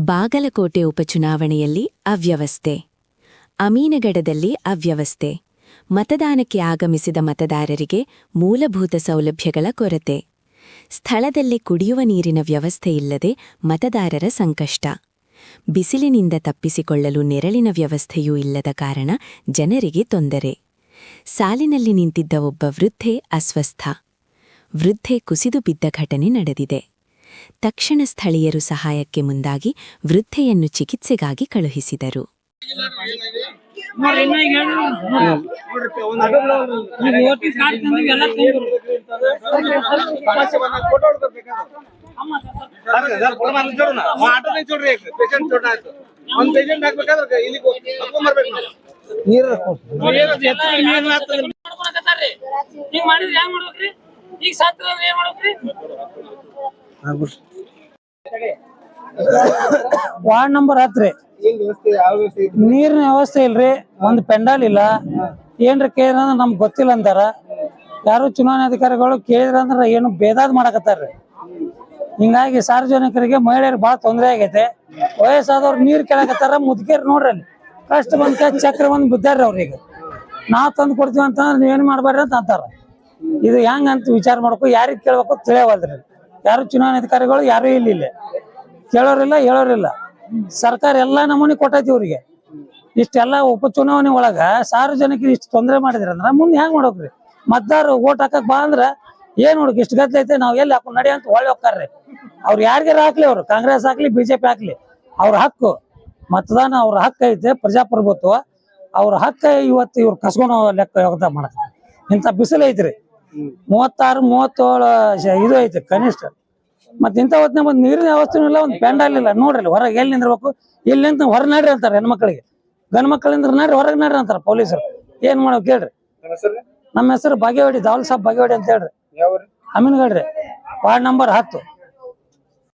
ಬಾಗಲಕೋಟೆ ಉಪಚುನಾವಣೆಯಲ್ಲಿ ಅವ್ಯವಸ್ಥೆ. ಅಮೀನಗಡದಲ್ಲಿ ಅವ್ಯವಸ್ಥೆ. ಮತದಾನಕ್ಕೆ ಆಗಮಿಸಿದ ಮತದಾರರಿಗೆ ಮೂಲಭೂತ ಸೌಲಭ್ಯಗಳ ಕೊರತೆ. ಸ್ಥಳದಲ್ಲಿ ಕುಡಿಯುವ ನೀರಿನ ವ್ಯವಸ್ಥೆ ಇಲ್ಲದೆ ಮತದಾರರ ಸಂಕಷ್ಟ. ಬಿಸಿಲಿನಿಂದ ತಪ್ಪಿಸಿಕೊಳ್ಳಲು ನೆರಳಿನ ವ್ಯವಸ್ಥೆಯೂ ಇಲ್ಲದ ಕಾರಣ ಜನರಿಗೆ ತೊಂದರೆ. ಸಾಲಿನಲ್ಲಿ ನಿಂತಿದ್ದ ಒಬ್ಬ ವೃದ್ಧೆ ಅಸ್ವಸ್ಥ. ವೃದ್ಧೆ ಕುಸಿದು ಬಿದ್ದ ಘಟನೆ ನಡೆದಿದೆ. ತಕ್ಷಣ ಸ್ಥಳೀಯರು ಸಹಾಯಕ್ಕೆ ಮುಂದಾಗಿ ವೃದ್ಧೆಯನ್ನು ಚಿಕಿತ್ಸೆಗಾಗಿ ಕಳುಹಿಸಿದರು. ವಾರ್ಡ್ ನಂಬರ್ 10 ರೀ. ನೀರಿನ ವ್ಯವಸ್ಥೆ ಇಲ್ರಿ, ಒಂದ್ ಪೆಂಡಾಲ್ ಇಲ್ಲ. ಏನ್ರ ಕೇಳಿದ್ರ ನಮ್ಗೆ ಗೊತ್ತಿಲ್ಲ ಅಂತಾರ. ಯಾರು ಚುನಾವಣಾಧಿಕಾರಿಗಳು ಕೇಳಿದ್ರ ಅಂದ್ರ ಏನು ಬೇದಾದ್ ಮಾಡಕತ್ತಾರ್ರಿ. ಹಿಂಗಾಗಿ ಸಾರ್ವಜನಿಕರಿಗೆ ಮಹಿಳೆಯರಿಗೆ ಬಹಳ ತೊಂದರೆ ಆಗೈತೆ. ವಯಸ್ಸಾದವ್ರು ನೀರ್ ಕೇಳಕತ್ತಾರ. ಮುದ್ಕೇರ್ ನೋಡ್ರಿ, ಅಲ್ಲಿ ಕಷ್ಟ ಬಂದ ಚಕ್ರ ಬಂದ್ ಬಿದ್ದಾರ್ರಿ. ಅವ್ರಿಗೆ ನಾವ್ ತಂದು ಕೊಡ್ತೀವಿ ಅಂತಂದ್ರೆ ನೀವೇನ್ ಮಾಡ್ಬೇಡ್ರಿ ಅಂತ ಅಂತಾರ. ಇದು ಹೆಂಗ ಅಂತ ವಿಚಾರ ಮಾಡ್ಬೇಕು, ಯಾರಿಗ್ ಕೇಳ್ಬೇಕು ತಿಳಿಯವಲ್ರಿ. ಯಾರು ಚುನಾವಣಾಧಿಕಾರಿಗಳು ಯಾರು ಇಲ್ಲ, ಕೇಳೋರಿಲ್ಲ ಹೇಳೋರಿಲ್ಲ. ಸರ್ಕಾರ ಎಲ್ಲಾ ನಮೂನಿ ಕೊಟ್ಟೈತಿ ಇವ್ರಿಗೆ. ಇಷ್ಟೆಲ್ಲ ಉಪಚುನಾವಣೆ ಒಳಗ ಸಾರ್ವಜನಿಕರು ಇಷ್ಟು ತೊಂದರೆ ಮಾಡಿದ್ರಿ ಅಂದ್ರ ಮುಂದೆ ಹೆಂಗ್ ಮಾಡ್ಬೇಕ್ರಿ? ಮತದಾರರು ಓಟ್ ಹಾಕಕ್ ಬಾ ಅಂದ್ರ ಏನ್ ನೋಡಕ್ ಇಷ್ಟು ಗದ್ಲ ಐತೆ, ನಾವ್ ಎಲ್ಲಿ ಹಾಕೊಂಡು ನಡಿ ಅಂತ ಹೊಳ್ಳಿ ಹೋಗ್ತಾರ್ರಿ. ಅವ್ರು ಯಾರಿಗಾರ ಹಾಕ್ಲಿ, ಅವ್ರು ಕಾಂಗ್ರೆಸ್ ಹಾಕ್ಲಿ ಬಿಜೆಪಿ ಹಾಕ್ಲಿ, ಅವ್ರ ಹಕ್ಕು ಮತದಾನ, ಅವ್ರ ಹಕ್ಕ ಐತೆ. ಪ್ರಜಾಪ್ರಭುತ್ವ ಅವ್ರ ಹಕ್ಕ ಇವತ್ತು ಇವ್ರು ಕಸ್ಕೊಂಡು ಲೆಕ್ಕ ಯೋಗದಾನ ಮಾಡಕ್. ಇಂಥ ಬಿಸಿಲು ಐತ್ರಿ, 36-37 ಇದು ಐತಿ ಕನಿಷ್ಠ. ಮತ್ ಇಂಥ ಹೊತ್ತಿನ ಒಂದ್ ನೀರಿನ ವ್ಯವಸ್ಥೆ ಇಲ್ಲ, ಒಂದ್ ಪೆಂಡಾಲ್ ಇಲ್ಲ. ನೋಡ್ರಿ ಹೊರಗೆ ಎಲ್ಲಿ ನಿಂದಿರ್ಬೇಕು? ಇಲ್ಲಿ ನಿಂತ ಹೊರ ನಡ್ರಿ ಅಂತಾರ ಹೆಣ್ಮಕ್ಳಿಗೆ. ಗಂಡ್ ಮಕ್ಳಿಂದ್ರ ನಡ್ರಿ, ಹೊರಗೆ ನಡ್ರಿ ಅಂತಾರ ಪೊಲೀಸರು. ಏನ್ ಮಾಡೋ ಕೇಳ್ರಿ. ನಮ್ಮ ಹೆಸರು ಬಾಗೇವಾಡಿ, ದಾವಲ್ ಸಾಬ್ ಬಾಗೇವಾಡಿ ಅಂತ ಹೇಳ್ರಿ. ಅಮೀನ್ಗಡ್ರಿ, ವಾರ್ಡ್ ನಂಬರ್ 10.